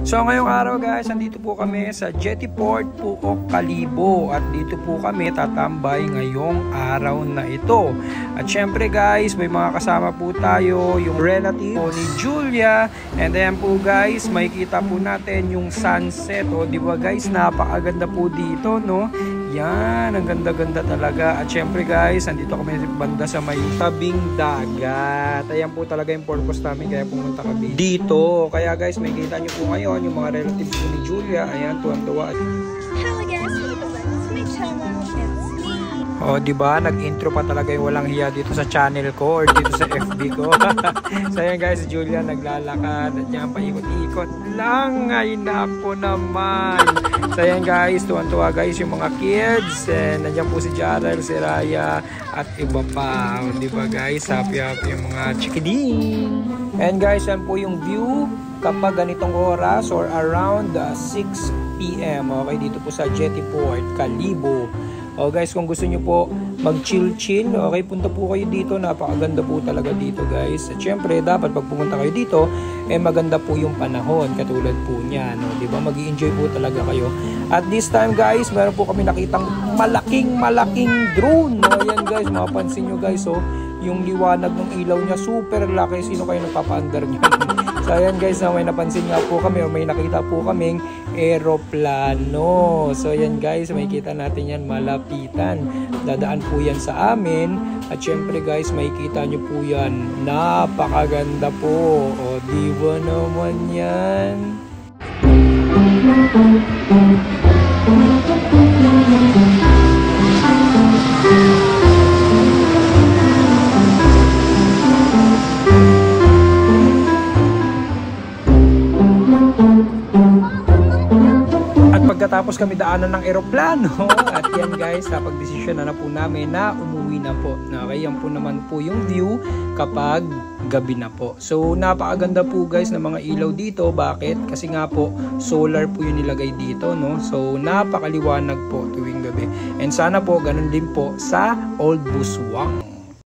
So ngayong araw guys, andito po kami sa Jetty Port Puok, Kalibo. At dito po kami tatambay ngayong araw na ito. At syempre guys, may mga kasama po tayo, yung relative po ni Julia. And then po guys, makikita po natin yung sunset. O diba guys, napakaganda po dito, no? Yan, ang ganda-ganda talaga. At syempre guys, andito kami banda sa may tabing dagat. Ayan po talaga yung purpose namin, kaya pumunta kami dito. Kaya guys, may kita nyo po ngayon yung mga relatives po ni Julia. Ayan, tuwan-tuwa. Hello guys, welcome back to my channel. It's me. O, diba? Nag-intro pa talaga yung walang hiya dito sa channel ko or dito sa FB ko. So, ayan guys, Julia naglalakad at yan, paikot-ikot lang. Ay, nako naman. So, ayan guys, tuwan-tuwa guys yung mga kids. And nandiyan po si Jarrell, si Raya, at iba pa. O, diba guys? Happy-happy yung mga chikiding. And guys, yan po yung view kapag ganitong oras or around 6 PM. Okay, dito po sa Jetty Port, Kalibo. O guys, kung gusto nyo po mag-chill-chill, okay, punta po kayo dito. Napakaganda po talaga dito guys. At syempre, dapat pag pumunta kayo dito, maganda po yung panahon. Katulad po niya, no? Diba? Mag-i-enjoy po talaga kayo. At this time guys, meron po kami nakitang malaking drone. No? Ayan guys, mapapansin nyo guys, oh, yung liwanag ng ilaw niya, super laki. Sino kayo nagpapa-under nyo? So ayan guys, may napansin nga po kami o may nakita po kaming eroplano. So ayan guys, makikita natin yan malapitan. Dadaan po yan sa amin. At syempre guys, makikita nyo po yan. Napakaganda po. O diba naman yan? Pagkatapos kami daanan ng eroplano at yan guys, napag-desisyon na po namin na umuwi na po. Okay, yan po naman po yung view kapag gabi na po. So napakaganda po guys ng mga ilaw dito. Bakit? Kasi nga po solar po yung nilagay dito, no? So napakaliwanag po tuwing gabi. And sana po ganun din po sa Old Buswang.